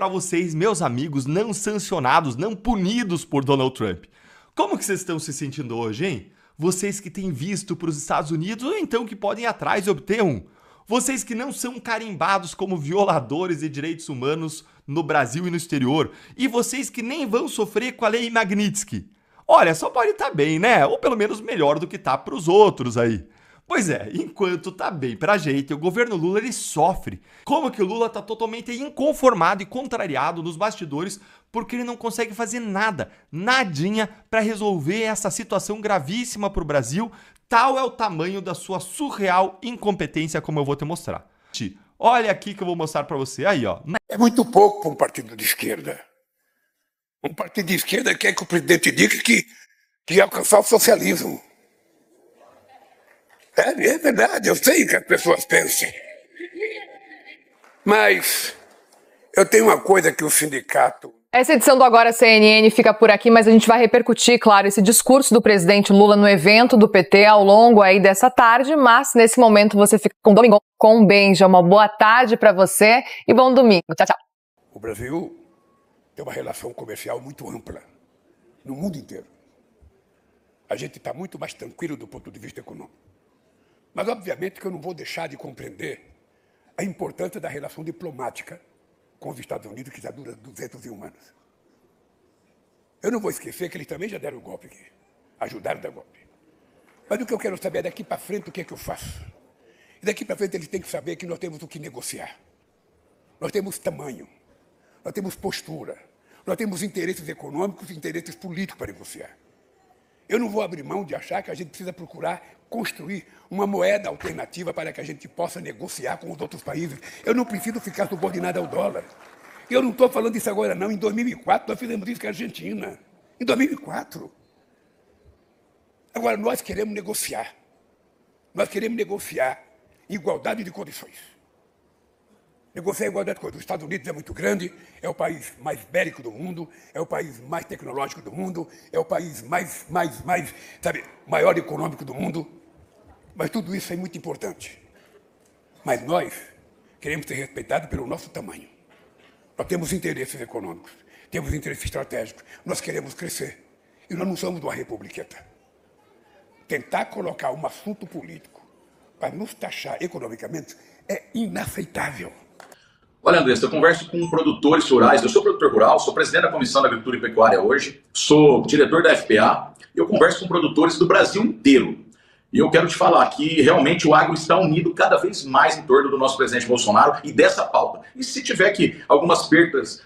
pra vocês, meus amigos não sancionados, não punidos por Donald Trump. Como que vocês estão se sentindo hoje, hein? Vocês que têm visto para os Estados Unidos ou então que podem ir atrás e obter um. Vocês que não são carimbados como violadores de direitos humanos no Brasil e no exterior. E vocês que nem vão sofrer com a lei Magnitsky. Olha, só pode estar bem, né? Ou pelo menos melhor do que tá pros outros aí. Pois é, enquanto tá bem pra gente, o governo Lula ele sofre. Como que o Lula tá totalmente inconformado e contrariado nos bastidores porque ele não consegue fazer nada, nadinha pra resolver essa situação gravíssima pro Brasil. Tal é o tamanho da sua surreal incompetência, como eu vou te mostrar. Olha aqui que eu vou mostrar pra você, aí ó. É muito pouco para um partido de esquerda. Um partido de esquerda quer que o presidente diga que ia alcançar o socialismo. É verdade, eu sei que as pessoas pensam. Mas eu tenho uma coisa que o sindicato... Essa edição do Agora CNN fica por aqui, mas a gente vai repercutir, claro, esse discurso do presidente Lula no evento do PT ao longo aí dessa tarde, mas nesse momento você fica com o Domingão com o Benja. Uma boa tarde para você e bom domingo. Tchau, tchau. O Brasil tem uma relação comercial muito ampla no mundo inteiro. A gente está muito mais tranquilo do ponto de vista econômico. Mas, obviamente, que eu não vou deixar de compreender a importância da relação diplomática com os Estados Unidos, que já dura 201 anos. Eu não vou esquecer que eles também já deram o golpe aqui, ajudaram a dar golpe. Mas o que eu quero saber é daqui para frente o que é que eu faço. E daqui para frente eles têm que saber que nós temos o que negociar. Nós temos tamanho, nós temos postura, nós temos interesses econômicos e interesses políticos para negociar. Eu não vou abrir mão de achar que a gente precisa procurar construir uma moeda alternativa para que a gente possa negociar com os outros países. Eu não preciso ficar subordinado ao dólar. Eu não estou falando isso agora, não. Em 2004, nós fizemos isso com a Argentina. Em 2004. Agora, nós queremos negociar. Nós queremos negociar igualdade de condições. Negociar igualdade de condições. Os Estados Unidos é muito grande, é o país mais bélico do mundo, é o país mais tecnológico do mundo, é o país maior econômico do mundo. Mas tudo isso é muito importante. Mas nós queremos ser respeitados pelo nosso tamanho. Nós temos interesses econômicos, temos interesses estratégicos, nós queremos crescer. E nós não somos uma republiqueta. Tentar colocar um assunto político para nos taxar economicamente é inaceitável. Olha, Andressa, eu converso com produtores rurais, eu sou produtor rural, sou presidente da Comissão da Agricultura e Pecuária hoje, sou diretor da FPA, e eu converso com produtores do Brasil inteiro. E eu quero te falar que realmente o agro está unido cada vez mais em torno do nosso presidente Bolsonaro e dessa pauta. E se tiver que algumas perdas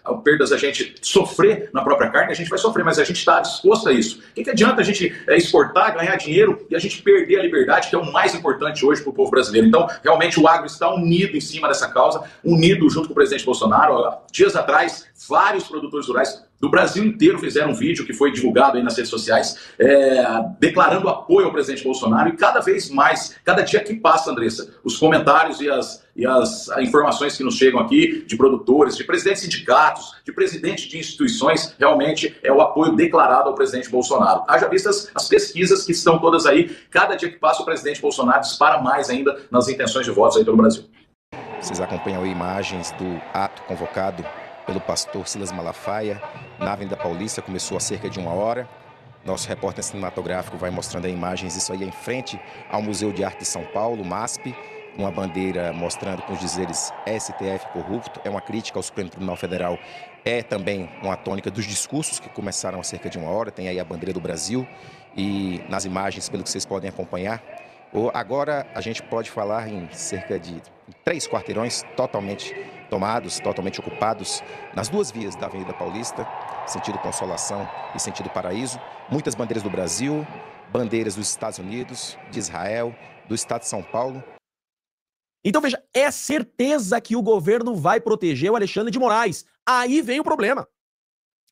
a gente sofrer na própria carne, a gente vai sofrer, mas a gente está disposto a isso. O que adianta a gente exportar, ganhar dinheiro e a gente perder a liberdade, que é o mais importante hoje para o povo brasileiro? Então, realmente o agro está unido em cima dessa causa, unido junto com o presidente Bolsonaro. Dias atrás, vários produtores rurais do Brasil inteiro fizeram um vídeo que foi divulgado aí nas redes sociais, declarando apoio ao presidente Bolsonaro, e cada vez mais, cada dia que passa, Andressa, os comentários e as informações que nos chegam aqui de produtores, de presidentes de sindicatos, de presidentes de instituições, realmente é o apoio declarado ao presidente Bolsonaro. Haja vistas as pesquisas que estão todas aí, cada dia que passa o presidente Bolsonaro dispara mais ainda nas intenções de votos aí pelo Brasil. Vocês acompanham aí imagens do ato convocado pelo pastor Silas Malafaia na Avenida Paulista, começou há cerca de 1 hora. Nosso repórter cinematográfico vai mostrando aí imagens, isso aí é em frente ao Museu de Arte de São Paulo, MASP, uma bandeira mostrando com os dizeres STF corrupto, é uma crítica ao Supremo Tribunal Federal, é também uma tônica dos discursos que começaram há cerca de 1 hora, tem aí a bandeira do Brasil e nas imagens, pelo que vocês podem acompanhar, agora a gente pode falar em cerca de 3 quarteirões totalmente tomados, totalmente ocupados, nas duas vias da Avenida Paulista, sentido Consolação e sentido Paraíso, muitas bandeiras do Brasil, bandeiras dos Estados Unidos, de Israel, do estado de São Paulo. Então veja, é certeza que o governo vai proteger o Alexandre de Moraes. Aí vem o problema.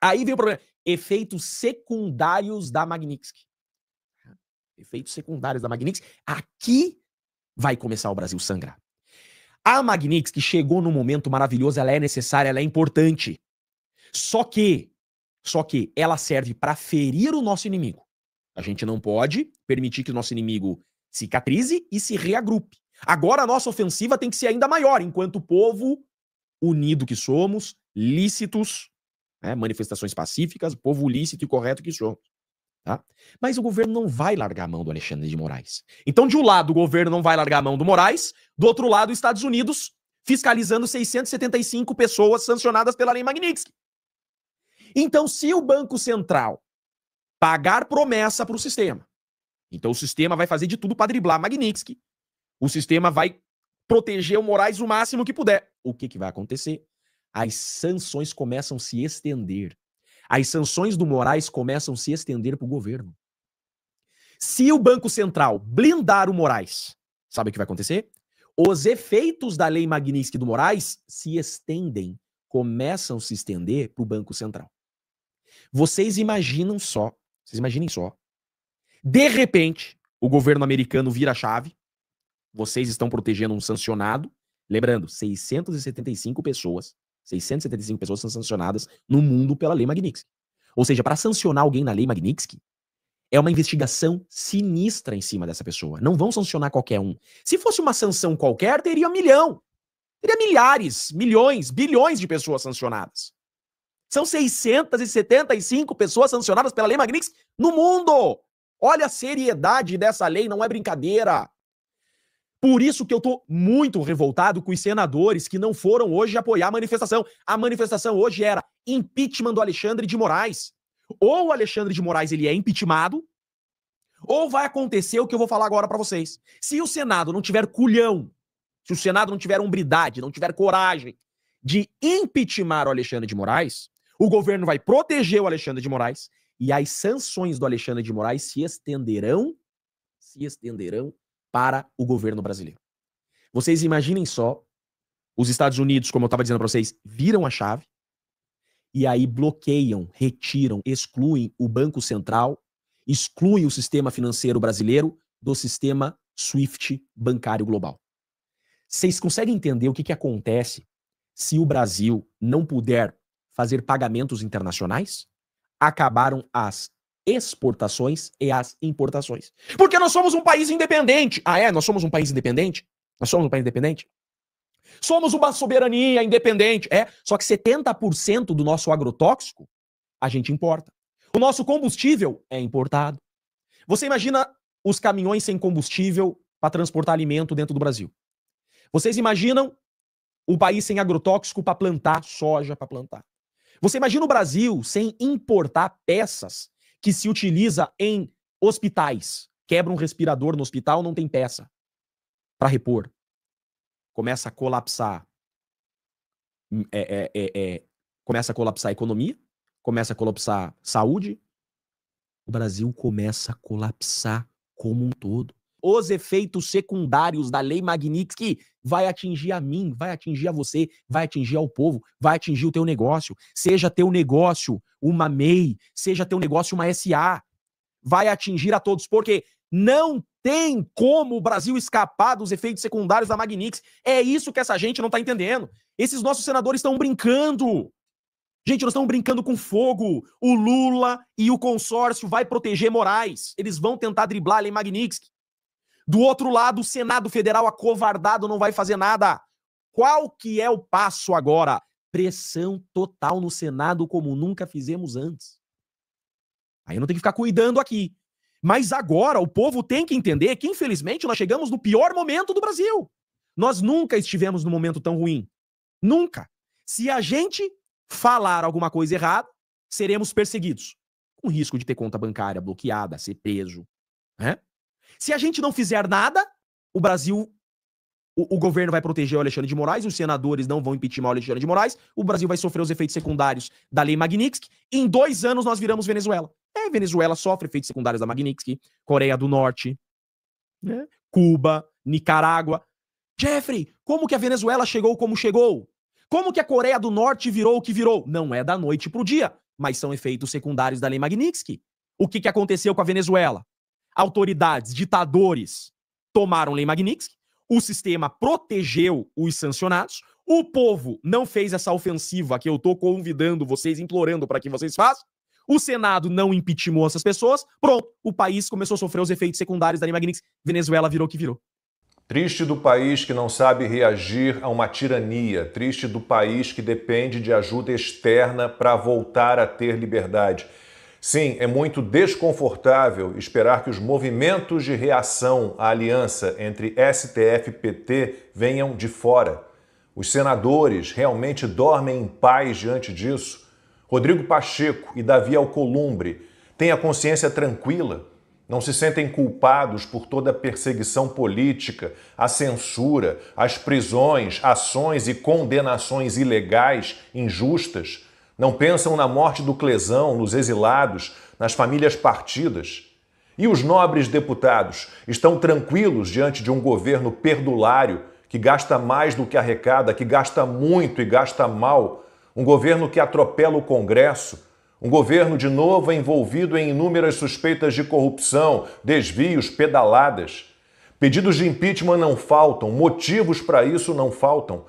Aí vem o problema. Efeitos secundários da Magnitsky. Efeitos secundários da Magnitsky. Aqui vai começar o Brasil sangrar. A Magnitsky chegou num momento maravilhoso, ela é necessária, ela é importante. Só que ela serve para ferir o nosso inimigo. A gente não pode permitir que o nosso inimigo cicatrize e se reagrupe. Agora a nossa ofensiva tem que ser ainda maior, enquanto povo unido que somos, lícitos, né, manifestações pacíficas, povo lícito e correto que somos. Tá? Mas o governo não vai largar a mão do Alexandre de Moraes. Então, de um lado, o governo não vai largar a mão do Moraes, do outro lado, os Estados Unidos fiscalizando 675 pessoas sancionadas pela Lei Magnitsky. Então, se o Banco Central pagar promessa para o sistema, então o sistema vai fazer de tudo para driblar Magnitsky, o sistema vai proteger o Moraes o máximo que puder. O que vai acontecer? As sanções começam a se estender. As sanções do Moraes começam a se estender para o governo. Se o Banco Central blindar o Moraes, sabe o que vai acontecer? Os efeitos da Lei Magnitsky do Moraes se estendem, começam a se estender para o Banco Central. Vocês imaginem só, de repente, o governo americano vira a chave, vocês estão protegendo um sancionado, lembrando, 675 pessoas são sancionadas no mundo pela Lei Magnitsky. Ou seja, para sancionar alguém na Lei Magnitsky, é uma investigação sinistra em cima dessa pessoa. Não vão sancionar qualquer um. Se fosse uma sanção qualquer, teria 1 milhão. Teria milhares, milhões, bilhões de pessoas sancionadas. São 675 pessoas sancionadas pela Lei Magnitsky no mundo. Olha a seriedade dessa lei, não é brincadeira. Por isso que eu tô muito revoltado com os senadores que não foram hoje apoiar a manifestação. A manifestação hoje era impeachment do Alexandre de Moraes. Ou o Alexandre de Moraes ele é impeachmentado, ou vai acontecer o que eu vou falar agora pra vocês. Se o Senado não tiver culhão, se o Senado não tiver hombridade, não tiver coragem de impeachmentar o Alexandre de Moraes, o governo vai proteger o Alexandre de Moraes e as sanções do Alexandre de Moraes se estenderão para o governo brasileiro. Vocês imaginem só, os Estados Unidos, como eu estava dizendo para vocês, viram a chave e aí bloqueiam, retiram, excluem o Banco Central, excluem o sistema financeiro brasileiro do sistema SWIFT bancário global. Vocês conseguem entender o que acontece se o Brasil não puder fazer pagamentos internacionais? Acabaram as exportações e as importações. Porque nós somos um país independente. Ah, é? Nós somos um país independente? Nós somos um país independente? Somos uma soberania independente. É, só que 70% do nosso agrotóxico a gente importa. O nosso combustível é importado. Você imagina os caminhões sem combustível para transportar alimento dentro do Brasil. Vocês imaginam o país sem agrotóxico para plantar soja, para plantar. Você imagina o Brasil sem importar peças que se utiliza em hospitais. Quebra um respirador no hospital, não tem peça para repor. Começa a colapsar. Começa a colapsar a economia, começa a colapsar saúde. O Brasil começa a colapsar como um todo. Os efeitos secundários da Lei Magnitsky vai atingir a mim, vai atingir a você, vai atingir ao povo, vai atingir o teu negócio. Seja teu negócio uma MEI, seja teu negócio uma SA. Vai atingir a todos, porque não tem como o Brasil escapar dos efeitos secundários da Magnitsky. É isso que essa gente não tá entendendo. Esses nossos senadores estão brincando. Gente, nós estamos brincando com fogo. O Lula e o consórcio vai proteger Moraes. Eles vão tentar driblar a Lei Magnitsky. Do outro lado, o Senado Federal acovardado não vai fazer nada. Qual que é o passo agora? Pressão total no Senado como nunca fizemos antes. Aí eu não tenho que ficar cuidando aqui. Mas agora o povo tem que entender que, infelizmente, nós chegamos no pior momento do Brasil. Nós nunca estivemos num momento tão ruim. Nunca. Se a gente falar alguma coisa errada, seremos perseguidos. Com risco de ter conta bancária bloqueada, ser preso. Né? Se a gente não fizer nada, o Brasil, o governo vai proteger o Alexandre de Moraes, os senadores não vão impeachment o Alexandre de Moraes, o Brasil vai sofrer os efeitos secundários da Lei Magnitsky. Em 2 anos nós viramos Venezuela. Venezuela sofre efeitos secundários da Magnitsky, Coreia do Norte, né? Cuba, Nicarágua. Jeffrey, como que a Venezuela chegou como chegou? Como que a Coreia do Norte virou o que virou? Não é da noite pro dia, mas são efeitos secundários da Lei Magnitsky. O que aconteceu com a Venezuela? Autoridades, ditadores tomaram Lei Magnitsky, o sistema protegeu os sancionados, o povo não fez essa ofensiva que eu tô convidando vocês, implorando para que vocês façam, o Senado não impeachmentou essas pessoas, pronto, o país começou a sofrer os efeitos secundários da Lei Magnitsky, Venezuela virou o que virou. Triste do país que não sabe reagir a uma tirania, triste do país que depende de ajuda externa para voltar a ter liberdade. Sim, é muito desconfortável esperar que os movimentos de reação à aliança entre STF e PT venham de fora. Os senadores realmente dormem em paz diante disso? Rodrigo Pacheco e Davi Alcolumbre têm a consciência tranquila? Não se sentem culpados por toda a perseguição política, a censura, as prisões, ações e condenações ilegais, injustas? Não pensam na morte do Clesão, nos exilados, nas famílias partidas? E os nobres deputados estão tranquilos diante de um governo perdulário que gasta mais do que arrecada, que gasta muito e gasta mal? Um governo que atropela o Congresso? Um governo de novo envolvido em inúmeras suspeitas de corrupção, desvios, pedaladas. Pedidos de impeachment não faltam, motivos para isso não faltam.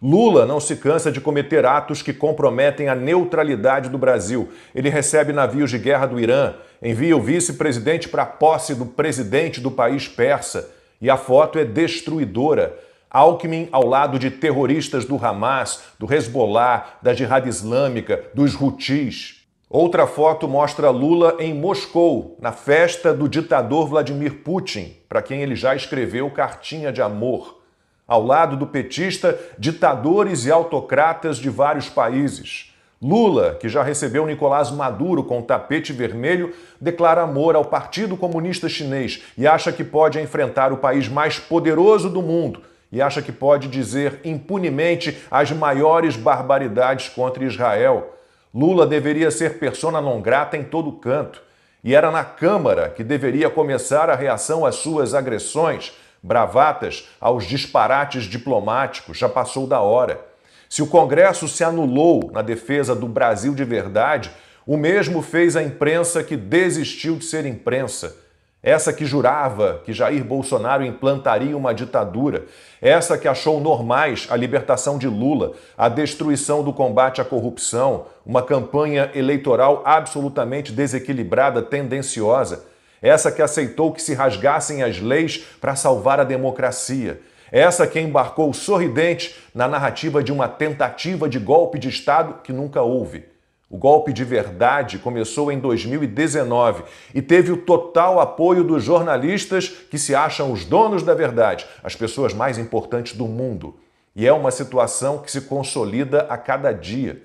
Lula não se cansa de cometer atos que comprometem a neutralidade do Brasil. Ele recebe navios de guerra do Irã, envia o vice-presidente para a posse do presidente do país persa. E a foto é destruidora. Alckmin ao lado de terroristas do Hamas, do Hezbollah, da Jihad Islâmica, dos Houthis. Outra foto mostra Lula em Moscou, na festa do ditador Vladimir Putin, para quem ele já escreveu cartinha de amor. Ao lado do petista, ditadores e autocratas de vários países. Lula, que já recebeu Nicolás Maduro com tapete vermelho, declara amor ao Partido Comunista Chinês e acha que pode enfrentar o país mais poderoso do mundo e acha que pode dizer impunemente as maiores barbaridades contra Israel. Lula deveria ser persona non grata em todo canto. E era na Câmara que deveria começar a reação às suas agressões, bravatas, aos disparates diplomáticos. Já passou da hora. Se o Congresso se anulou na defesa do Brasil de verdade, o mesmo fez a imprensa que desistiu de ser imprensa. Essa que jurava que Jair Bolsonaro implantaria uma ditadura. Essa que achou normais a libertação de Lula, a destruição do combate à corrupção, uma campanha eleitoral absolutamente desequilibrada, tendenciosa. Essa que aceitou que se rasgassem as leis para salvar a democracia. Essa que embarcou sorridente na narrativa de uma tentativa de golpe de Estado que nunca houve. O golpe de verdade começou em 2019 e teve o total apoio dos jornalistas que se acham os donos da verdade, as pessoas mais importantes do mundo. E é uma situação que se consolida a cada dia.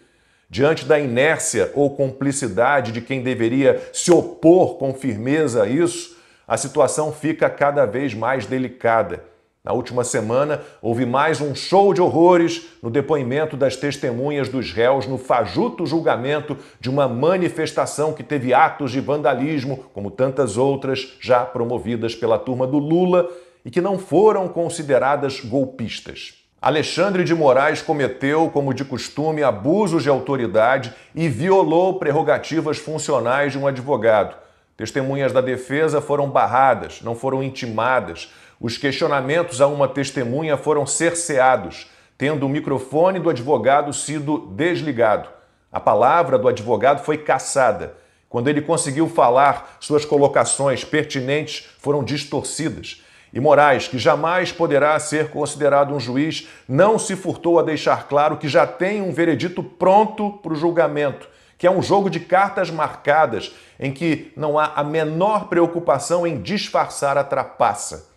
Diante da inércia ou cumplicidade de quem deveria se opor com firmeza a isso, a situação fica cada vez mais delicada. Na última semana, houve mais um show de horrores no depoimento das testemunhas dos réus no fajuto julgamento de uma manifestação que teve atos de vandalismo, como tantas outras já promovidas pela turma do Lula e que não foram consideradas golpistas. Alexandre de Moraes cometeu, como de costume, abusos de autoridade e violou prerrogativas funcionais de um advogado. Testemunhas da defesa foram barradas, não foram intimadas. Os questionamentos a uma testemunha foram cerceados, tendo o microfone do advogado sido desligado. A palavra do advogado foi cassada. Quando ele conseguiu falar, suas colocações pertinentes foram distorcidas. E Moraes, que jamais poderá ser considerado um juiz, não se furtou a deixar claro que já tem um veredito pronto para o julgamento, que é um jogo de cartas marcadas em que não há a menor preocupação em disfarçar a trapaça.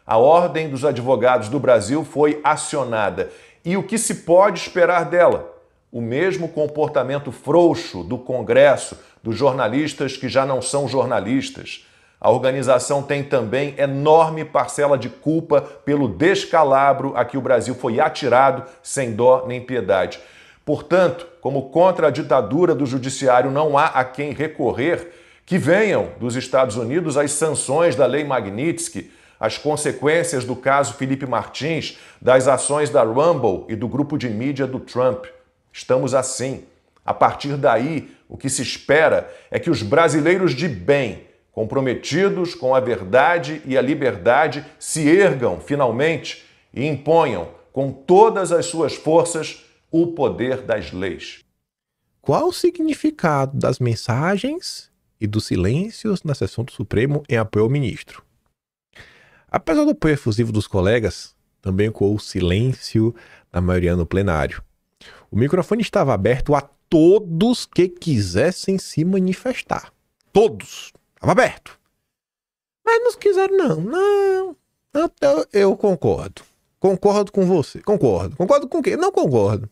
A Ordem dos Advogados do Brasil foi acionada. E o que se pode esperar dela? O mesmo comportamento frouxo do Congresso, dos jornalistas que já não são jornalistas. A organização tem também enorme parcela de culpa pelo descalabro a que o Brasil foi atirado sem dó nem piedade. Portanto, como contra a ditadura do judiciário não há a quem recorrer, que venham dos Estados Unidos as sanções da Lei Magnitsky, as consequências do caso Felipe Martins, das ações da Rumble e do grupo de mídia do Trump. Estamos assim. A partir daí, o que se espera é que os brasileiros de bem, comprometidos com a verdade e a liberdade, se ergam finalmente e imponham com todas as suas forças o poder das leis. Qual o significado das mensagens e dos silêncios na sessão do Supremo em apoio ao ministro? Apesar do apoio efusivo dos colegas, também ecoou o silêncio da maioria no plenário. O microfone estava aberto a todos que quisessem se manifestar. Todos. Estava aberto. Mas não quiseram, não. Eu concordo. Concordo com você. Concordo. Concordo com o quê? Não concordo.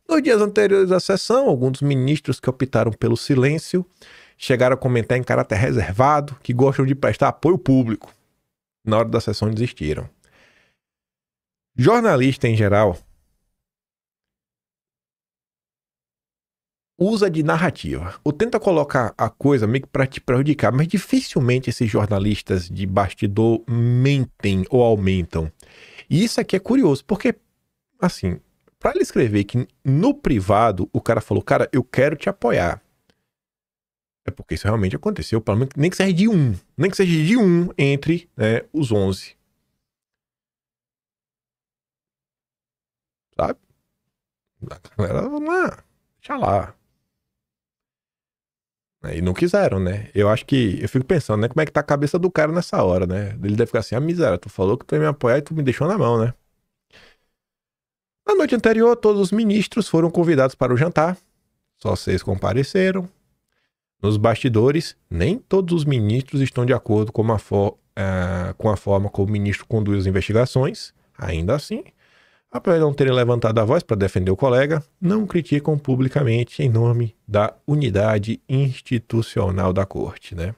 Nos dias anteriores à sessão, alguns dos ministros que optaram pelo silêncio chegaram a comentar em caráter reservado que gostam de prestar apoio público. Na hora da sessão desistiram. Jornalista em geral usa de narrativa, ou tenta colocar a coisa meio que para te prejudicar, mas dificilmente esses jornalistas de bastidor mentem ou aumentam. E isso aqui é curioso, porque, assim, para ele escrever que no privado o cara falou, cara, eu quero te apoiar, é porque isso realmente aconteceu, pelo menos nem que seja de um entre, né, os 11. Sabe? A galera, vamos lá, deixa lá. E não quiseram, né? Eu acho que, eu fico pensando, né, como é que tá a cabeça do cara nessa hora, né? Ele deve ficar assim, miséria, tu falou que tu ia me apoiar e tu me deixou na mão, né? Na noite anterior, todos os ministros foram convidados para o jantar, só 6 compareceram. Nos bastidores, nem todos os ministros estão de acordo com a forma como o ministro conduz as investigações. Ainda assim, apesar de não terem levantado a voz para defender o colega, não criticam publicamente em nome da unidade institucional da corte, né?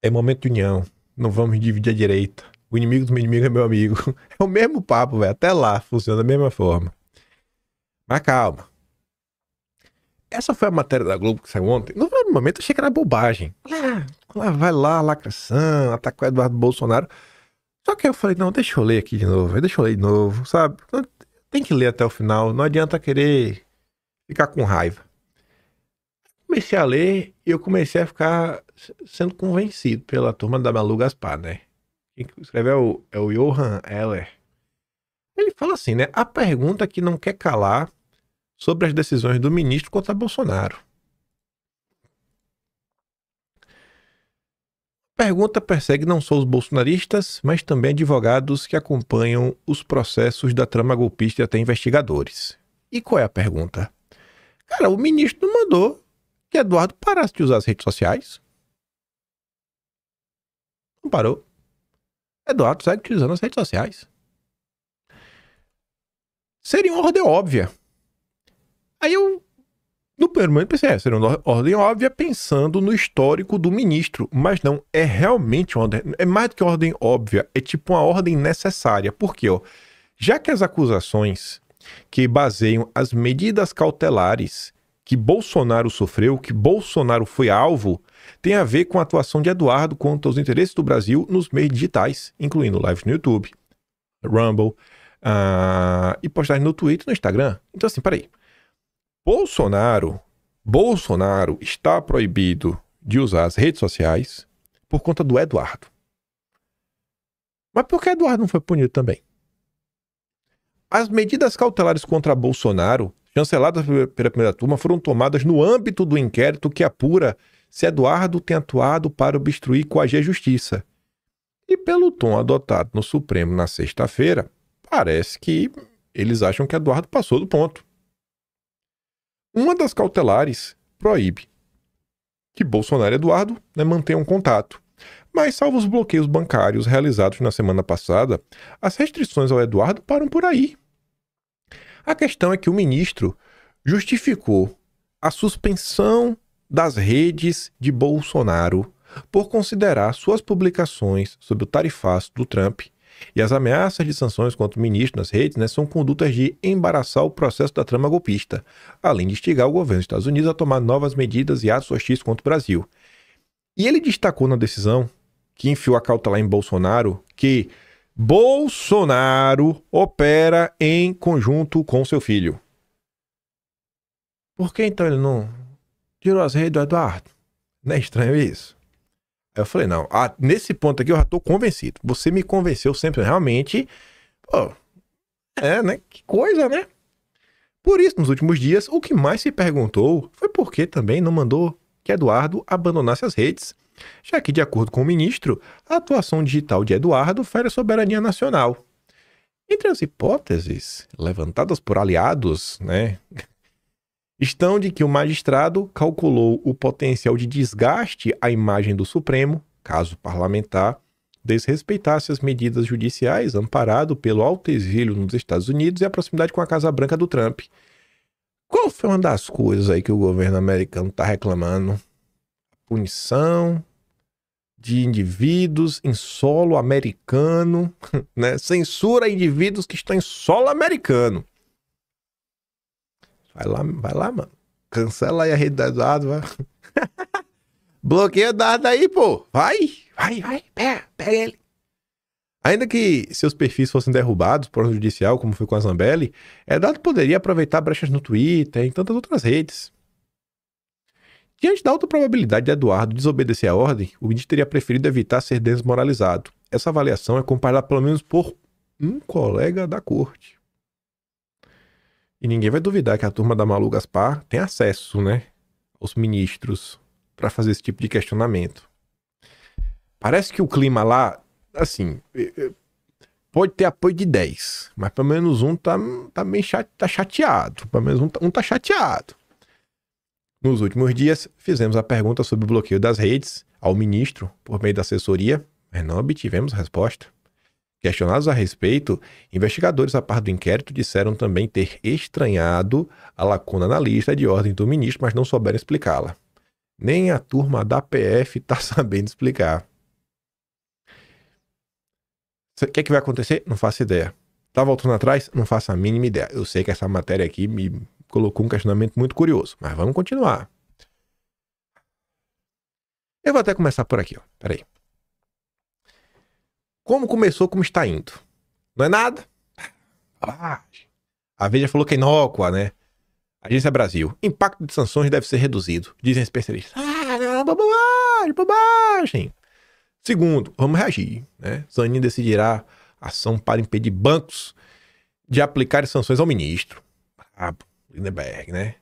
É momento de união, não vamos dividir a direita. O inimigo do meu inimigo é meu amigo. É o mesmo papo, velho. Até lá funciona da mesma forma. Mas calma. Essa foi a matéria da Globo que saiu ontem. No primeiro momento eu achei que era bobagem. Vai lá, lacração, atacar o Eduardo Bolsonaro. Só que eu falei, não, deixa eu ler aqui de novo, sabe? Tem que ler até o final, não adianta querer ficar com raiva. Comecei a ler e eu comecei a ficar sendo convencido pela turma da Malu Gaspar, né? Quem escreveu é o Johan Heller. Ele fala assim, né? A pergunta que não quer calar sobre as decisões do ministro contra Bolsonaro. A pergunta persegue não só os bolsonaristas, mas também advogados que acompanham os processos da trama golpista e até investigadores. E qual é a pergunta? Cara, o ministro não mandou que Eduardo parasse de usar as redes sociais. Não parou. Eduardo segue utilizando as redes sociais. Seria uma ordem óbvia. Aí eu, no primeiro momento, pensei, seria uma ordem óbvia pensando no histórico do ministro. Mas não, é realmente uma ordem, é mais do que uma ordem óbvia, é tipo uma ordem necessária. Por quê? Ó, já que as acusações que baseiam as medidas cautelares que Bolsonaro sofreu, que Bolsonaro foi alvo, tem a ver com a atuação de Eduardo contra os interesses do Brasil nos meios digitais, incluindo lives no YouTube, Rumble, e postagens no Twitter e no Instagram. Então assim, peraí. Bolsonaro está proibido de usar as redes sociais por conta do Eduardo. Mas por que Eduardo não foi punido também? As medidas cautelares contra Bolsonaro, chanceladas pela primeira turma, foram tomadas no âmbito do inquérito que apura se Eduardo tem atuado para obstruir e coagir a justiça. E pelo tom adotado no Supremo na sexta-feira, parece que eles acham que Eduardo passou do ponto. Uma das cautelares proíbe que Bolsonaro e Eduardo mantenham contato. Mas, salvo os bloqueios bancários realizados na semana passada, as restrições ao Eduardo param por aí. A questão é que o ministro justificou a suspensão das redes de Bolsonaro por considerar suas publicações sobre o tarifaço do Trump e as ameaças de sanções contra o ministro nas redes são condutas de embaraçar o processo da trama golpista, além de instigar o governo dos Estados Unidos a tomar novas medidas e atos hostis contra o Brasil. E ele destacou na decisão que enfiou a cautelar em Bolsonaro que Bolsonaro opera em conjunto com seu filho. Por que então ele não tirou as redes do Eduardo? Não é estranho isso? Aí eu falei, não, nesse ponto aqui eu já tô convencido. Você me convenceu sempre, realmente. Pô, né? Que coisa, né? Por isso, nos últimos dias, o que mais se perguntou foi por que também não mandou que Eduardo abandonasse as redes. já que, de acordo com o ministro, a atuação digital de Eduardo fere a soberania nacional. Entre as hipóteses levantadas por aliados, estão de que o magistrado calculou o potencial de desgaste à imagem do Supremo, caso parlamentar desrespeitasse as medidas judiciais amparado pelo alto exílio nos Estados Unidos e a proximidade com a Casa Branca do Trump. Qual foi uma das coisas aí que o governo americano está reclamando? Punição de indivíduos em solo americano, Censura a indivíduos que estão em solo americano. Vai lá, mano. Cancela aí a rede da Eduardo, vai. Bloqueia o Eduardo aí, pô. Vai. Pega ele. Ainda que seus perfis fossem derrubados por ordem judicial, como foi com a Zambelli, Eduardo poderia aproveitar brechas no Twitter e em tantas outras redes. Diante da alta probabilidade de Eduardo desobedecer a ordem, o ministro teria preferido evitar ser desmoralizado. Essa avaliação é comparada pelo menos por um colega da corte. E ninguém vai duvidar que a turma da Malu Gaspar tem acesso, aos ministros para fazer esse tipo de questionamento. Parece que o clima lá, assim, pode ter apoio de 10, mas pelo menos um tá meio chateado. Pelo menos um tá chateado. Nos últimos dias, fizemos a pergunta sobre o bloqueio das redes ao ministro por meio da assessoria, mas não obtivemos resposta. Questionados a respeito, investigadores a par do inquérito disseram também ter estranhado a lacuna na lista de ordem do ministro, mas não souberam explicá-la. Nem a turma da PF está sabendo explicar. O que vai acontecer? Não faço ideia. Tá voltando atrás? Não faço a mínima ideia. Eu sei que essa matéria aqui me colocou um questionamento muito curioso, mas vamos continuar. Eu vou até começar por aqui, Peraí. Como começou, como está indo? Não é nada? A Veja falou que é inócua, Agência Brasil. Impacto de sanções deve ser reduzido, dizem especialistas. Bobagem. Segundo, vamos reagir, Zanin decidirá ação para impedir bancos de aplicar sanções ao ministro. Lindenberg,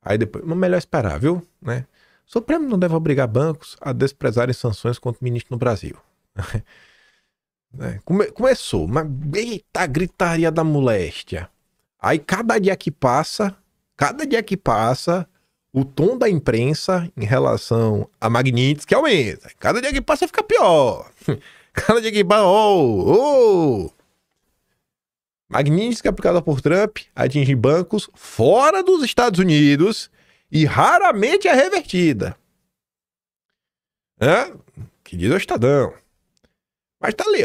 Aí depois, melhor esperar, viu? O Supremo não deve obrigar bancos a desprezarem sanções contra o ministro no Brasil. Começou, mas eita, gritaria da moléstia. Aí cada dia que passa, o tom da imprensa em relação a Magnitsky aumenta. Cada dia que passa fica pior. Cada dia que passa, Magnitsky aplicada por Trump atinge bancos fora dos Estados Unidos e raramente é revertida. Que diz o Estadão. Mas tá ali,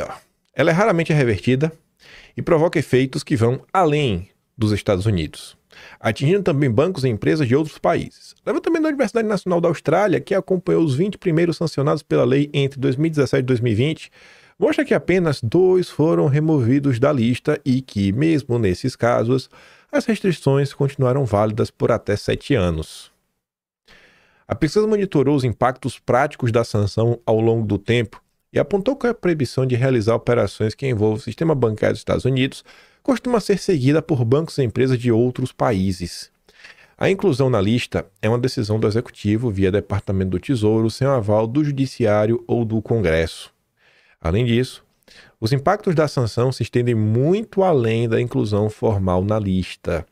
Ela é raramente revertida e provoca efeitos que vão além dos Estados Unidos, atingindo também bancos e empresas de outros países. Levantamento da Universidade Nacional da Austrália, que acompanhou os 20 primeiros sancionados pela lei entre 2017 e 2020, mostra que apenas 2 foram removidos da lista e que, mesmo nesses casos, as restrições continuaram válidas por até 7 anos. A pesquisa monitorou os impactos práticos da sanção ao longo do tempo e apontou que a proibição de realizar operações que envolvam o sistema bancário dos Estados Unidos costuma ser seguida por bancos e empresas de outros países. A inclusão na lista é uma decisão do Executivo via Departamento do Tesouro sem o aval do Judiciário ou do Congresso. Além disso, os impactos da sanção se estendem muito além da inclusão formal na lista.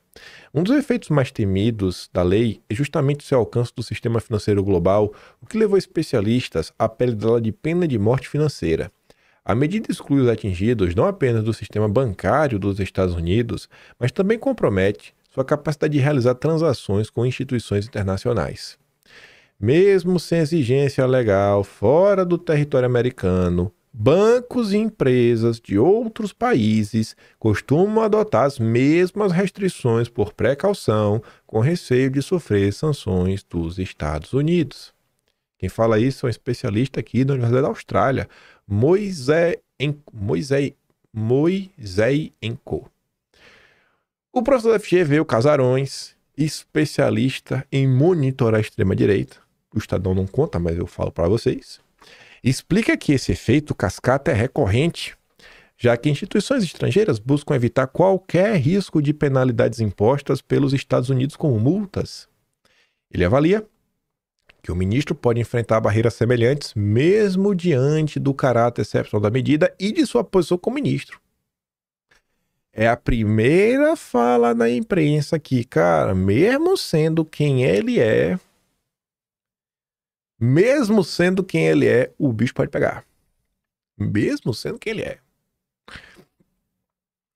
Um dos efeitos mais temidos da lei é justamente o seu alcance do sistema financeiro global, o que levou especialistas a apelidá-la de pena de morte financeira. A medida exclui os atingidos não apenas do sistema bancário dos Estados Unidos, mas também compromete sua capacidade de realizar transações com instituições internacionais. Mesmo sem exigência legal fora do território americano, bancos e empresas de outros países costumam adotar as mesmas restrições por precaução, com receio de sofrer sanções dos Estados Unidos. Quem fala isso é um especialista aqui da Universidade da Austrália, Moiseyenko. O professor da FGV, o Casarões, especialista em monitorar a extrema-direita, o Estadão não conta, mas eu falo para vocês, explica que esse efeito cascata é recorrente, já que instituições estrangeiras buscam evitar qualquer risco de penalidades impostas pelos Estados Unidos como multas. Ele avalia que o ministro pode enfrentar barreiras semelhantes mesmo diante do caráter excepcional da medida e de sua posição como ministro. É a primeira fala na imprensa que, cara, mesmo sendo quem ele é, o bicho pode pegar. Mesmo sendo quem ele é.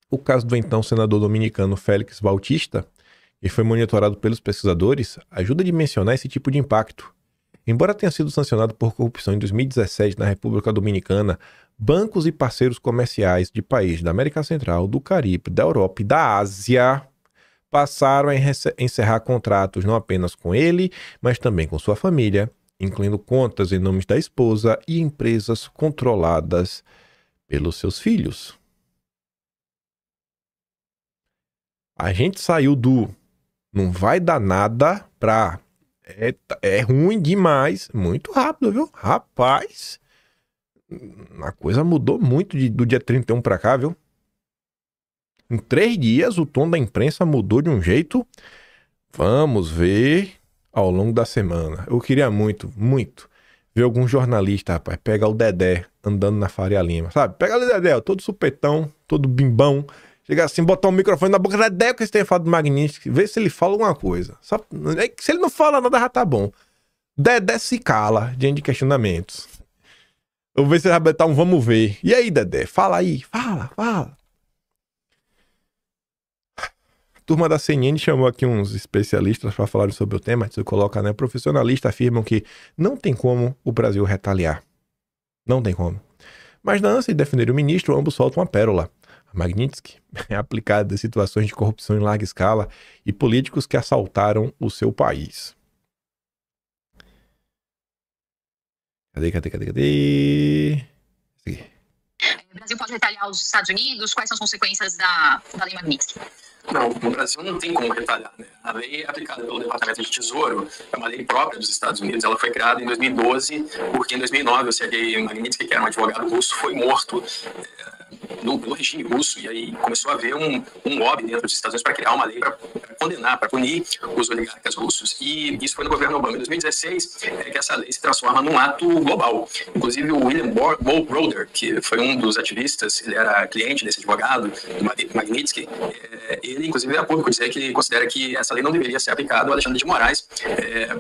O caso do então senador dominicano Félix Bautista, que foi monitorado pelos pesquisadores, ajuda a dimensionar esse tipo de impacto. Embora tenha sido sancionado por corrupção em 2017 na República Dominicana, bancos e parceiros comerciais de países da América Central, do Caribe, da Europa e da Ásia passaram a encerrar contratos não apenas com ele, mas também com sua família, incluindo contas em nome da esposa e empresas controladas pelos seus filhos. A gente saiu do não vai dar nada pra é ruim demais, muito rápido, viu? Rapaz, a coisa mudou muito do dia 31 pra cá, viu? Em 3 dias o tom da imprensa mudou de um jeito. Vamos ver ao longo da semana. Eu queria muito ver algum jornalista, rapaz, pegar o Dedé andando na Faria Lima, sabe? Pega o Dedé, ó, todo supetão, todo bimbão. Chegar assim, botar um microfone na boca da Dedé, que você tem falado do Magnífico, ver se ele fala alguma coisa. Se ele não fala nada, já tá bom. Dedé se cala diante de questionamentos. Eu vou ver se ele vai botar um vamos ver. E aí, Dedé? Fala aí. Fala. A turma da CNN chamou aqui uns especialistas para falar sobre o tema. Você coloca, né? Profissionalistas afirmam que não tem como o Brasil retaliar. Não tem como. Mas na ânsia de defender o ministro, ambos soltam uma pérola. A Magnitsky é aplicada em situações de corrupção em larga escala e políticos que assaltaram o seu país. Cadê? Aqui. O Brasil pode retaliar os Estados Unidos? Quais são as consequências da Lei Magnitsky? Não, no Brasil não tem como retaliar, né? A lei é aplicada pelo Departamento de Tesouro, é uma lei própria dos Estados Unidos. Ela foi criada em 2012, porque em 2009 o Sergei Magnitsky, que era um advogado russo, foi morto no regime russo, e aí começou a haver um lobby dentro dos Estados Unidos para criar uma lei para condenar, para punir os oligarcas russos. E isso foi no governo Obama. Em 2016 que essa lei se transforma num ato global. Inclusive o William Browder, que foi um dos ativistas, ele era cliente desse advogado, do Magnitsky, ele inclusive era público dizer que considera que essa lei não deveria ser aplicada ao Alexandre de Moraes,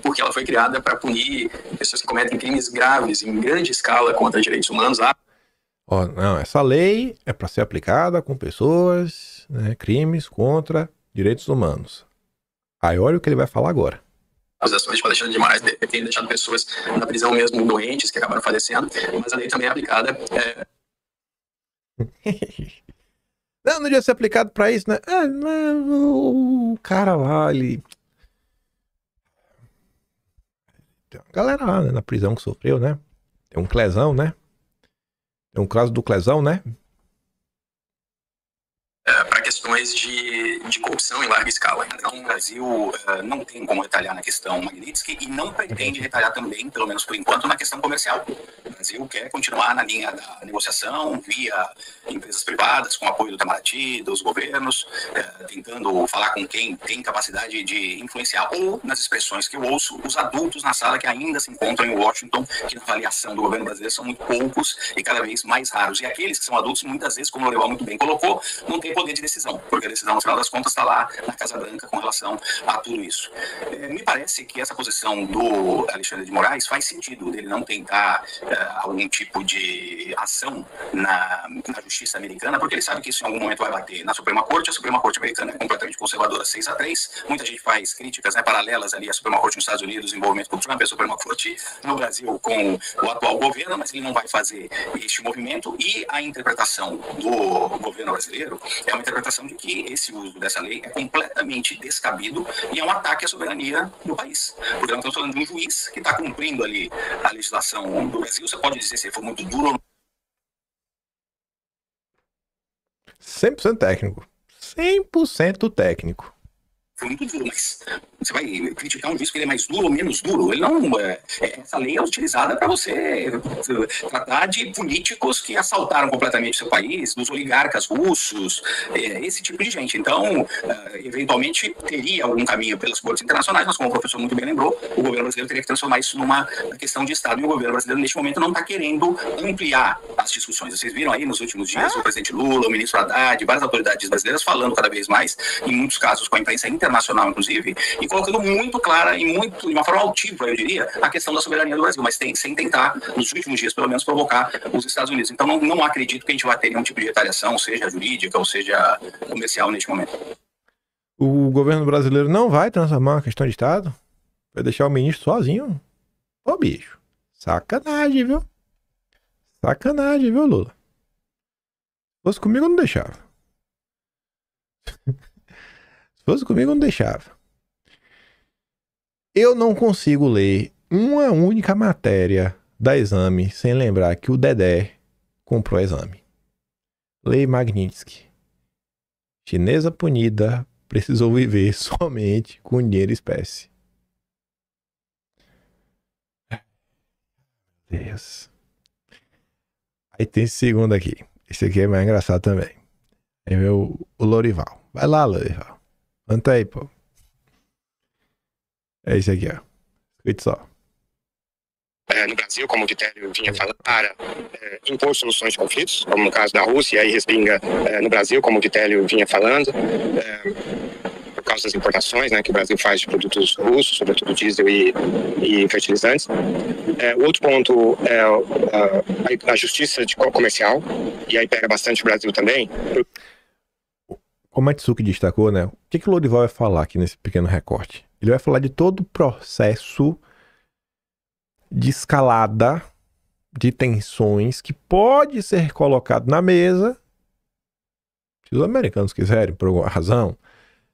porque ela foi criada para punir pessoas que cometem crimes graves em grande escala contra direitos humanos. Não, essa lei é para ser aplicada com pessoas, né, crimes contra direitos humanos. Aí olha o que ele vai falar agora. As ações de Alexandre de Moraes têm deixado pessoas na prisão mesmo, doentes, que acabaram falecendo, mas a lei também é aplicada... Não devia ser aplicado para isso, né? O cara lá, ele... Tem uma galera lá, né, na prisão que sofreu, né? Tem um Clezão, né? É um caso do Clezão, né? Para questões de corrupção em larga escala. Então, o Brasil não tem como retalhar na questão Magnitsky e não pretende retalhar também, pelo menos por enquanto, na questão comercial. O Brasil quer continuar na linha da negociação via empresas privadas, com apoio do Itamaraty, dos governos, tentando falar com quem tem capacidade de influenciar, ou, nas expressões que eu ouço, os adultos na sala que ainda se encontram em Washington, que na avaliação do governo brasileiro são muito poucos e cada vez mais raros. E aqueles que são adultos, muitas vezes, como o Leval muito bem colocou, não tem poder de decisão, porque a decisão, no final das contas, está lá na Casa Branca com relação a tudo isso. Me parece que essa posição do Alexandre de Moraes faz sentido, dele não tentar algum tipo de ação na justiça americana, porque ele sabe que isso em algum momento vai bater na Suprema Corte. A Suprema Corte americana é completamente conservadora, 6-3. Muita gente faz críticas, né, paralelas ali à Suprema Corte nos Estados Unidos, o envolvimento com o Trump, a Suprema Corte no Brasil com o atual governo, mas ele não vai fazer este movimento. E a interpretação do governo brasileiro é uma interpretação de que esse uso dessa lei é completamente descabido e é um ataque à soberania do país. Porque nós estamos falando de um juiz que está cumprindo ali a legislação do Brasil. Você pode dizer se ele for muito duro ou não. 100% técnico. 100% técnico. Foi muito duro, mas Você vai criticar um juiz que ele é mais duro ou menos duro? Ele não. Essa lei é utilizada para você tratar de políticos que assaltaram completamente o seu país, dos oligarcas russos, esse tipo de gente. Então, eventualmente, teria algum caminho pelas cortes internacionais, mas como o professor muito bem lembrou, o governo brasileiro teria que transformar isso numa questão de Estado, e o governo brasileiro, neste momento, não está querendo ampliar as discussões. Vocês viram aí nos últimos dias o presidente Lula, o ministro Haddad, várias autoridades brasileiras falando cada vez mais, em muitos casos com a imprensa internacional, inclusive, e colocando muito clara e de uma forma altiva, eu diria, a questão da soberania do Brasil, mas sem tentar, nos últimos dias, pelo menos, provocar os Estados Unidos. Então, não acredito que a gente vai ter nenhum tipo de retaliação, seja jurídica ou seja comercial neste momento. O governo brasileiro não vai transformar uma questão de Estado? Vai deixar o ministro sozinho? Ô, bicho. Sacanagem, viu? Sacanagem, viu, Lula? Se fosse comigo, eu não deixava. Se fosse comigo, eu não deixava. Eu não consigo ler uma única matéria da Exame sem lembrar que o Dedé comprou a Exame. Lei Magnitsky. Chinesa punida precisou viver somente com dinheiro espécie. Deus. Aí tem esse segundo aqui. Esse aqui é mais engraçado também. Aí vem o Lorival. Vai lá, Lorival. Canta aí, pô. É esse aqui, ó. Escute só. No Brasil, como o Vitélio vinha falando, para impor soluções de conflitos, como no caso da Rússia, e aí respinga no Brasil, como o Vitélio vinha falando, por causa das importações, né, que o Brasil faz de produtos russos, sobretudo diesel e fertilizantes. O outro ponto é a justiça comercial, e aí pega bastante o Brasil também. Como a Tsuki destacou, né? O que o Lorival vai falar aqui nesse pequeno recorte? Ele vai falar de todo o processo de escalada de tensões que pode ser colocado na mesa, se os americanos quiserem, por alguma razão,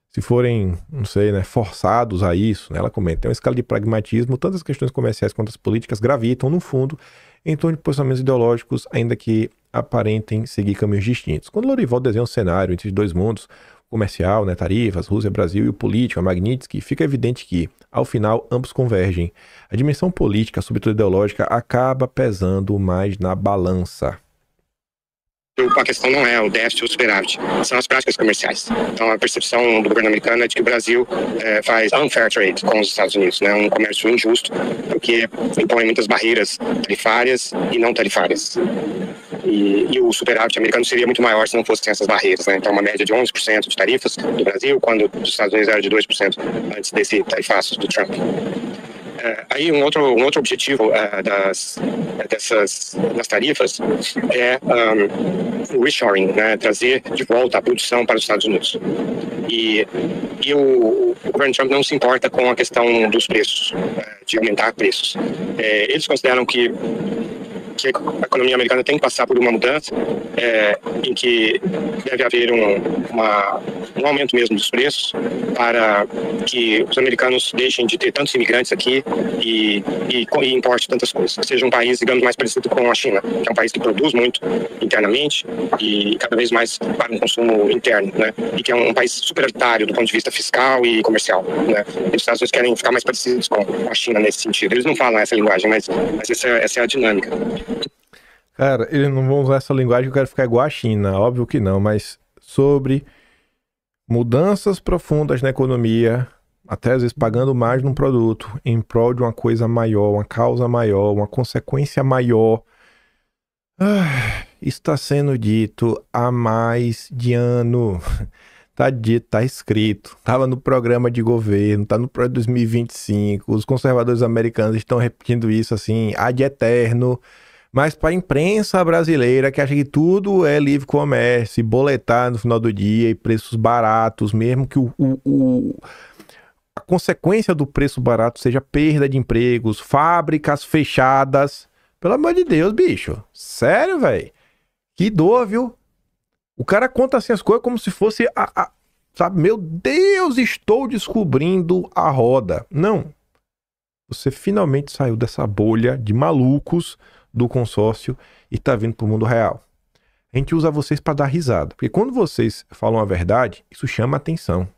se forem, não sei, né, forçados a isso, né? Ela comenta, é uma escala de pragmatismo, tanto as questões comerciais quanto as políticas gravitam, no fundo, em torno de posicionamentos ideológicos, ainda que aparentem seguir caminhos distintos. Quando Lorival desenha um cenário entre os dois mundos, comercial, né, tarifas, Rússia, Brasil e o político, a Magnitsky, fica evidente que, ao final, ambos convergem. A dimensão política, sobretudo ideológica, acaba pesando mais na balança. A questão não é o déficit ou o superávit, são as práticas comerciais. Então, a percepção do governo americano é de que o Brasil faz unfair trade com os Estados Unidos, né? Um comércio injusto, porque impõe muitas barreiras tarifárias e não tarifárias. E o superávit americano seria muito maior se não fossem essas barreiras, né? Então, uma média de 11% de tarifas do Brasil, quando dos Estados Unidos era de 2% antes desse tarifaço do Trump. Aí um outro objetivo das tarifas é o reshoring, né, trazer de volta a produção para os Estados Unidos. E o governo Trump não se importa com a questão dos preços, de aumentar preços. Eles consideram que a economia americana tem que passar por uma mudança em que deve haver um aumento mesmo dos preços para que os americanos deixem de ter tantos imigrantes aqui e importe tantas coisas. Seja um país, digamos, mais parecido com a China, que é um país que produz muito internamente e cada vez mais para um consumo interno, né? E que é um país superavitário do ponto de vista fiscal e comercial, né? E os Estados Unidos querem ficar mais parecidos com a China nesse sentido. Eles não falam essa linguagem, mas essa é a dinâmica. Cara, eles não vão usar essa linguagem, eu quero ficar igual a China, óbvio que não, mas sobre mudanças profundas na economia, até às vezes pagando mais num produto, em prol de uma coisa maior, uma causa maior, uma consequência maior. Isso está sendo dito há mais de ano. Tá dito, tá escrito. Estava no programa de governo, tá no programa 2025. Os conservadores americanos estão repetindo isso assim, ad eterno. Mas para a imprensa brasileira, que acha que tudo é livre comércio, e boletar no final do dia e preços baratos, mesmo que a consequência do preço barato seja perda de empregos, fábricas fechadas. Pelo amor de Deus, bicho. Sério, velho. Que dor, viu? O cara conta assim as coisas como se fosse sabe, meu Deus, estou descobrindo a roda. Não. Você finalmente saiu dessa bolha de malucos do consórcio e tá vindo pro mundo real. A gente usa vocês para dar risada, porque quando vocês falam a verdade, isso chama atenção.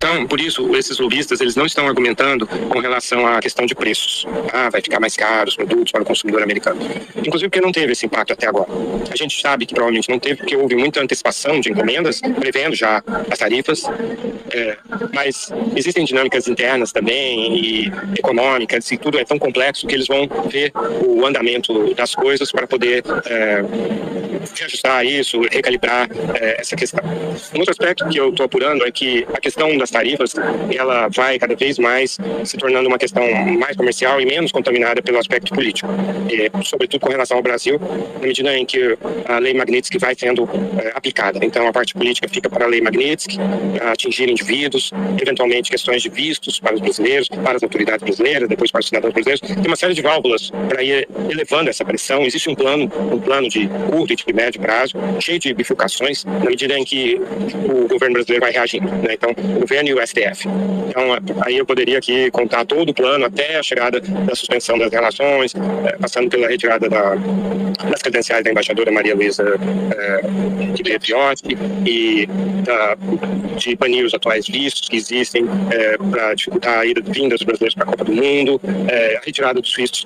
Então, por isso, esses lobistas, eles não estão argumentando com relação à questão de preços. Vai ficar mais caro os produtos para o consumidor americano. Inclusive porque não teve esse impacto até agora. A gente sabe que provavelmente não teve porque houve muita antecipação de encomendas, prevendo já as tarifas. Mas existem dinâmicas internas também e econômicas, e tudo é tão complexo que eles vão ver o andamento das coisas para poder reajustar isso, recalibrar essa questão. Um outro aspecto que eu estou apurando é que a questão das tarifas, ela vai cada vez mais se tornando uma questão mais comercial e menos contaminada pelo aspecto político, sobretudo com relação ao Brasil, na medida em que a lei Magnitsky vai sendo aplicada. Então a parte política fica para a lei Magnitsky, para atingir indivíduos, eventualmente questões de vistos para os brasileiros, para as autoridades brasileiras, depois para os cidadãos brasileiros. Tem uma série de válvulas para ir elevando essa pressão. Existe um plano de curto e de médio prazo, cheio de bifurcações, na medida em que o governo brasileiro vai reagindo, né? Então, o governo e o STF. Então, aí eu poderia aqui contar todo o plano até a chegada da suspensão das relações, passando pela retirada das credenciais da embaixadora Maria Luísa Piotti e de banir os atuais vistos que existem para dificultar a ida de vinda dos brasileiros para a Copa do Mundo, a retirada dos vistos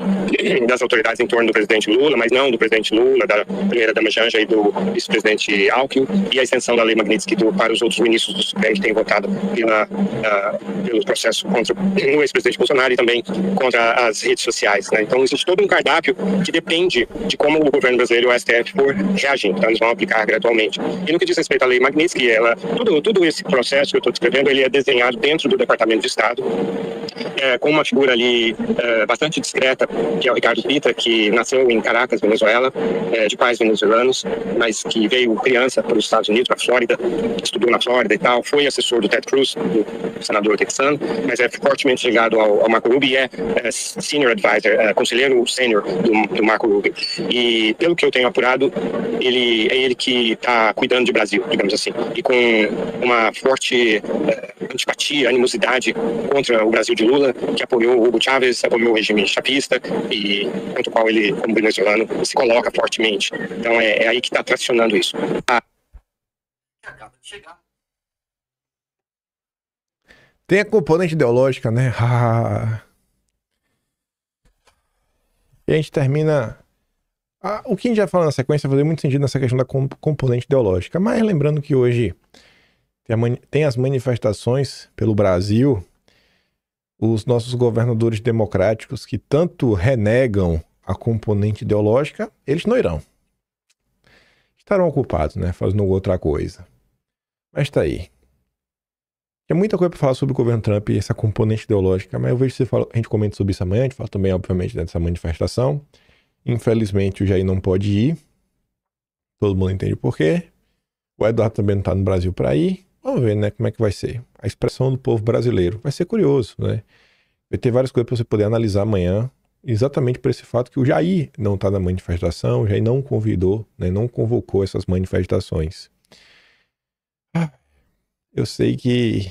das autoridades em torno do presidente Lula, mas não do presidente Lula, da primeira-dama Janja e do vice-presidente Alckmin, e a extensão da lei Magnitsky para os outros ministros do Supremo que têm votado pelo processo contra o ex-presidente Bolsonaro e também contra as redes sociais, né? Então existe todo um cardápio que depende de como o governo brasileiro e o STF for reagindo. Então eles vão aplicar gradualmente. E no que diz respeito à lei Magnitsky, todo esse processo que eu estou descrevendo, ele é desenhado dentro do Departamento de Estado, com uma figura ali bastante discreta, que é o Ricardo Pita, que nasceu em Caracas, Venezuela, de pais venezuelanos, mas que veio criança para os Estados Unidos, para a Flórida, estudou na Flórida e tal, foi assessor do Ted Cruz, do senador texano, mas é fortemente ligado ao Marco Rubio e é senior advisor, conselheiro sênior do Marco Rubio. E pelo que eu tenho apurado, ele que está cuidando de Brasil, digamos assim, e com uma forte antipatia, animosidade contra o Brasil de Lula, que apoiou o Hugo Chávez, apoiou o regime chapista e contra o qual ele, como venezuelano, se coloca fortemente. Então é aí que está tracionando isso. Acaba de chegar. Tem a componente ideológica, né? E a gente termina... o que a gente já falou na sequência vai fazer muito sentido nessa questão da componente ideológica. Mas lembrando que hoje tem as manifestações pelo Brasil, os nossos governadores democráticos que tanto renegam a componente ideológica, eles não irão. Estarão ocupados, né? Fazendo outra coisa. Mas tá aí. Tem muita coisa para falar sobre o governo Trump e essa componente ideológica, mas eu vejo que a gente comenta sobre isso amanhã, a gente fala também, obviamente, dessa manifestação. Infelizmente, o Jair não pode ir. Todo mundo entende por quê. O Eduardo também não está no Brasil para ir. Vamos ver, né, como é que vai ser. A expressão do povo brasileiro. Vai ser curioso, né? Vai ter várias coisas para você poder analisar amanhã, exatamente por esse fato que o Jair não está na manifestação, o Jair não convidou, né, não convocou essas manifestações. Eu sei que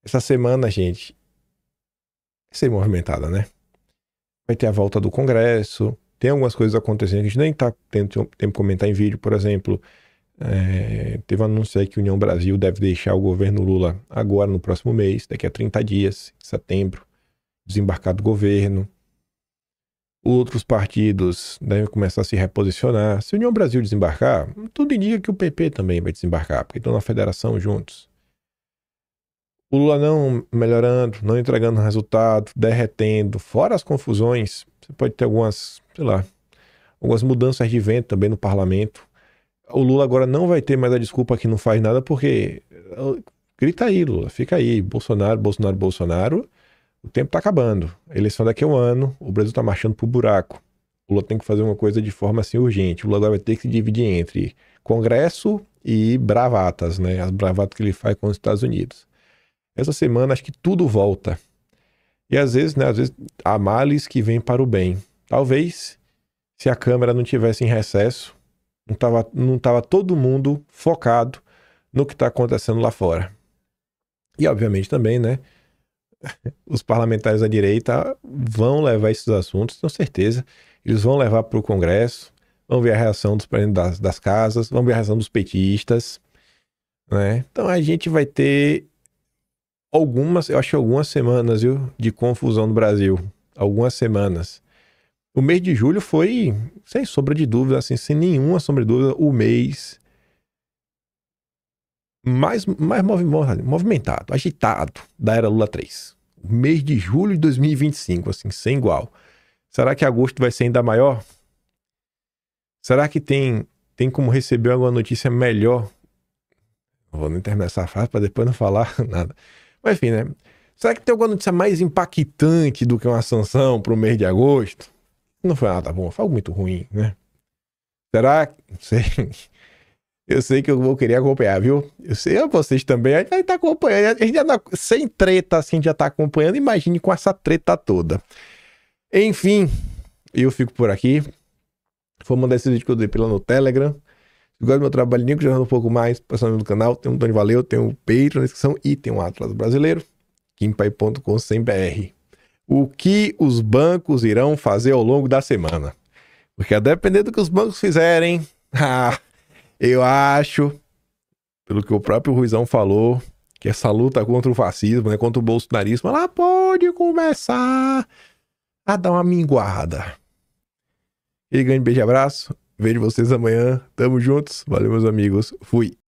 essa semana, gente, vai ser movimentada, né? Vai ter a volta do Congresso, tem algumas coisas acontecendo que a gente nem está tendo tempo de comentar em vídeo. Por exemplo, teve um anúncio aí que a União Brasil deve deixar o governo Lula agora no próximo mês, daqui a 30 dias, em setembro, desembarcar do governo. Outros partidos devem começar a se reposicionar. Se a União Brasil desembarcar, tudo indica que o PP também vai desembarcar, porque estão na federação juntos. O Lula não melhorando, não entregando resultado, derretendo, fora as confusões, você pode ter algumas mudanças de vento também no parlamento. O Lula agora não vai ter mais a desculpa que não faz nada, porque grita aí, Lula, fica aí, Bolsonaro, Bolsonaro, Bolsonaro. O tempo está acabando. A eleição daqui a um ano, o Brasil está marchando pro buraco. O Lula tem que fazer uma coisa de forma assim urgente. O Lula agora vai ter que se dividir entre Congresso e bravatas, né? As bravatas que ele faz com os Estados Unidos. Essa semana acho que tudo volta. E às vezes, né? Às vezes há males que vêm para o bem. Talvez, se a Câmara não tivesse em recesso, não tava todo mundo focado no que está acontecendo lá fora. E obviamente também, né? Os parlamentares da direita vão levar esses assuntos, tenho certeza. Eles vão levar para o Congresso, vão ver a reação dos presidentes das casas, vão ver a reação dos petistas, né? Então a gente vai ter eu acho que algumas semanas, viu, de confusão no Brasil. Algumas semanas. O mês de julho foi, sem sombra de dúvida, assim, sem nenhuma sombra de dúvida, o mês mais movimentado, agitado da era Lula 3. O mês de julho de 2025, assim, sem igual. Será que agosto vai ser ainda maior? Será que tem como receber alguma notícia melhor? Não vou nem terminar essa frase para depois não falar nada. Mas enfim, né? Será que tem alguma notícia mais impactante do que uma sanção para o mês de agosto? Não foi nada bom, foi algo muito ruim, né? Será? Não sei. Eu sei que eu vou querer acompanhar, viu? Eu sei, vocês também, a gente tá acompanhando. A gente já sem treta, assim, já tá acompanhando. Imagine com essa treta toda. Enfim, eu fico por aqui. Vou mandar esse vídeo que eu dei pela no Telegram. Se gosta do meu trabalhinho, que já anda um pouco mais, passando no canal, tem um Tony Valeu, tem um Patreon na descrição e tem um Atlas Brasileiro, kimpai.com.br. O que os bancos irão fazer ao longo da semana? Porque a depender do que os bancos fizerem, eu acho, pelo que o próprio Ruizão falou, que essa luta contra o fascismo, né, contra o bolsonarismo, ela pode começar a dar uma minguada. E grande beijo e abraço. Vejo vocês amanhã. Tamo juntos. Valeu, meus amigos. Fui.